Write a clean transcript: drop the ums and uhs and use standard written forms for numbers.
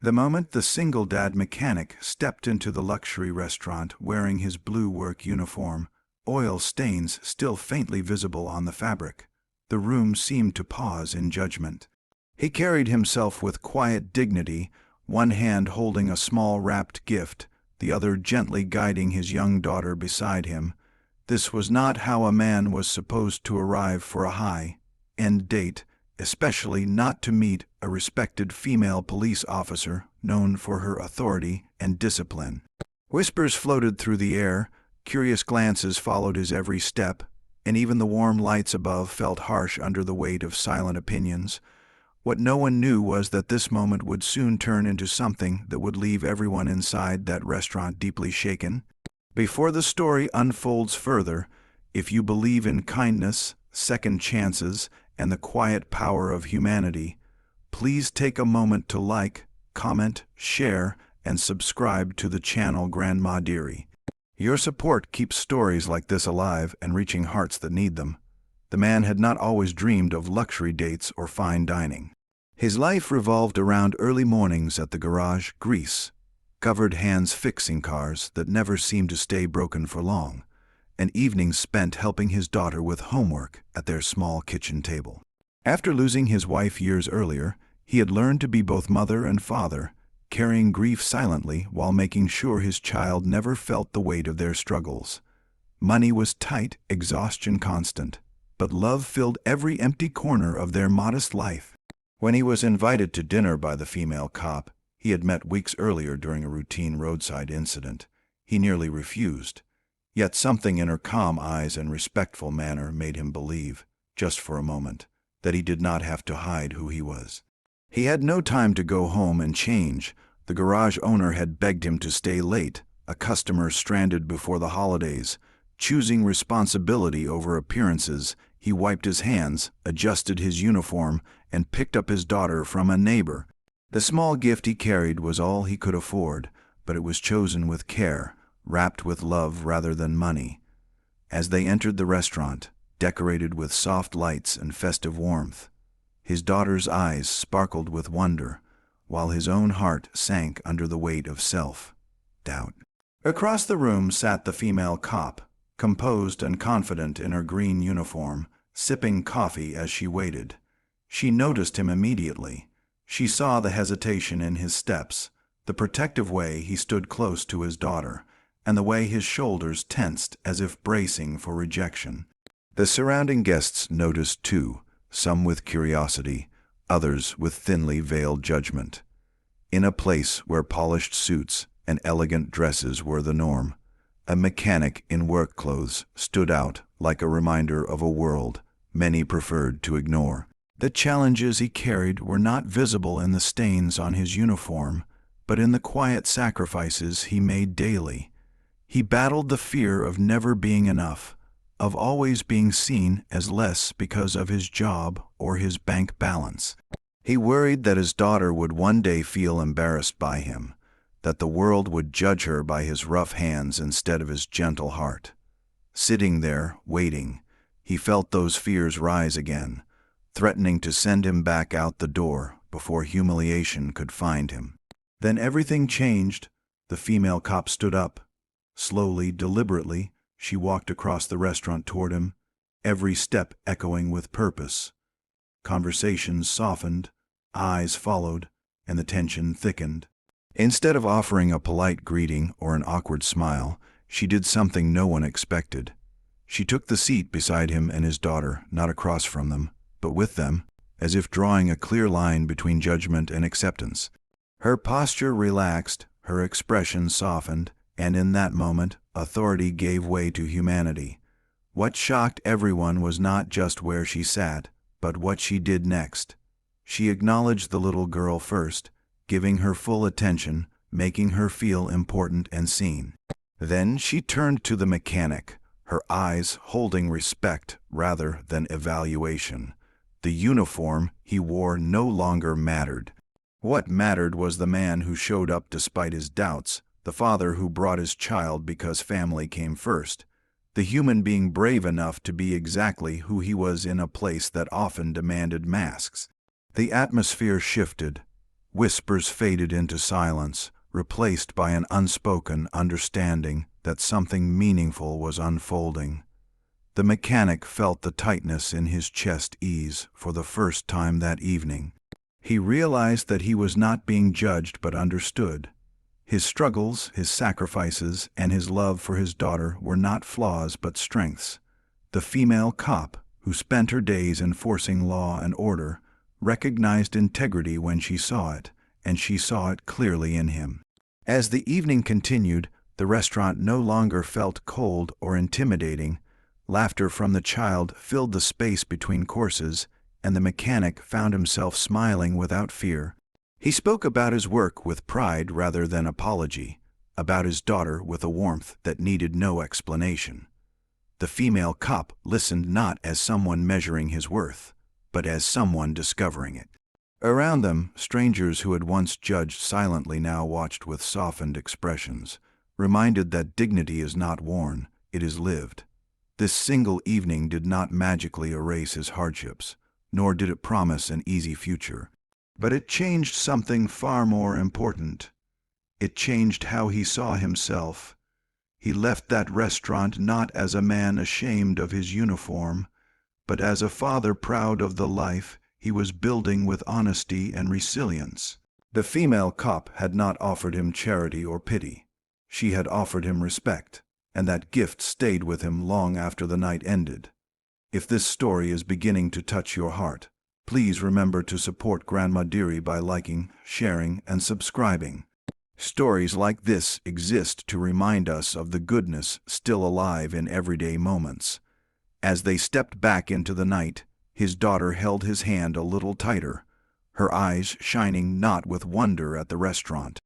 The moment the single-dad mechanic stepped into the luxury restaurant wearing his blue work uniform, oil stains still faintly visible on the fabric, the room seemed to pause in judgment. He carried himself with quiet dignity, one hand holding a small wrapped gift, the other gently guiding his young daughter beside him. This was not how a man was supposed to arrive for a high-end date, especially not to meet a respected female police officer known for her authority and discipline. Whispers floated through the air, curious glances followed his every step, and even the warm lights above felt harsh under the weight of silent opinions. What no one knew was that this moment would soon turn into something that would leave everyone inside that restaurant deeply shaken. Before the story unfolds further, if you believe in kindness, second chances, and the quiet power of humanity, please take a moment to like, comment, share, and subscribe to the channel Grandma Dearie. Your support keeps stories like this alive and reaching hearts that need them. The man had not always dreamed of luxury dates or fine dining. His life revolved around early mornings at the garage, grease, covered hands fixing cars that never seemed to stay broken for long, and evenings spent helping his daughter with homework at their small kitchen table. After losing his wife years earlier, he had learned to be both mother and father, carrying grief silently while making sure his child never felt the weight of their struggles. Money was tight, exhaustion constant, but love filled every empty corner of their modest life. When he was invited to dinner by the female cop he had met weeks earlier during a routine roadside incident, he nearly refused. Yet something in her calm eyes and respectful manner made him believe, just for a moment, that he did not have to hide who he was. He had no time to go home and change. The garage owner had begged him to stay late, a customer stranded before the holidays. Choosing responsibility over appearances, he wiped his hands, adjusted his uniform, and picked up his daughter from a neighbor. The small gift he carried was all he could afford, but it was chosen with care, wrapped with love rather than money. As they entered the restaurant, decorated with soft lights and festive warmth, his daughter's eyes sparkled with wonder, while his own heart sank under the weight of self-doubt. Across the room sat the female cop, composed and confident in her green uniform, sipping coffee as she waited. She noticed him immediately. She saw the hesitation in his steps, the protective way he stood close to his daughter, and the way his shoulders tensed as if bracing for rejection. The surrounding guests noticed too, some with curiosity, others with thinly veiled judgment. In a place where polished suits and elegant dresses were the norm, a mechanic in work clothes stood out like a reminder of a world many preferred to ignore. The challenges he carried were not visible in the stains on his uniform, but in the quiet sacrifices he made daily. He battled the fear of never being enough, of always being seen as less because of his job or his bank balance. He worried that his daughter would one day feel embarrassed by him, that the world would judge her by his rough hands instead of his gentle heart. Sitting there, waiting, he felt those fears rise again, threatening to send him back out the door before humiliation could find him. Then everything changed. The female cop stood up. Slowly, deliberately, she walked across the restaurant toward him, every step echoing with purpose. Conversations softened, eyes followed, and the tension thickened. Instead of offering a polite greeting or an awkward smile, she did something no one expected. She took the seat beside him and his daughter, not across from them, but with them, as if drawing a clear line between judgment and acceptance. Her posture relaxed, her expression softened, and in that moment, authority gave way to humanity. What shocked everyone was not just where she sat, but what she did next. She acknowledged the little girl first, giving her full attention, making her feel important and seen. Then she turned to the mechanic, her eyes holding respect rather than evaluation. The uniform he wore no longer mattered. What mattered was the man who showed up despite his doubts, the father who brought his child because family came first, the human being brave enough to be exactly who he was in a place that often demanded masks. The atmosphere shifted. Whispers faded into silence, replaced by an unspoken understanding that something meaningful was unfolding. The mechanic felt the tightness in his chest ease for the first time that evening. He realized that he was not being judged but understood. His struggles, his sacrifices, and his love for his daughter were not flaws but strengths. The female cop, who spent her days enforcing law and order, recognized integrity when she saw it, and she saw it clearly in him. As the evening continued, the restaurant no longer felt cold or intimidating. Laughter from the child filled the space between courses, and the mechanic found himself smiling without fear. He spoke about his work with pride rather than apology, about his daughter with a warmth that needed no explanation. The female cop listened not as someone measuring his worth, but as someone discovering it. Around them, strangers who had once judged silently now watched with softened expressions, reminded that dignity is not worn, it is lived. This single evening did not magically erase his hardships, nor did it promise an easy future. But it changed something far more important. It changed how he saw himself. He left that restaurant not as a man ashamed of his uniform, but as a father proud of the life he was building with honesty and resilience. The female cop had not offered him charity or pity. She had offered him respect, and that gift stayed with him long after the night ended. If this story is beginning to touch your heart, please remember to support Grandma Dearie by liking, sharing, and subscribing. Stories like this exist to remind us of the goodness still alive in everyday moments. As they stepped back into the night, his daughter held his hand a little tighter, her eyes shining not with wonder at the restaurant,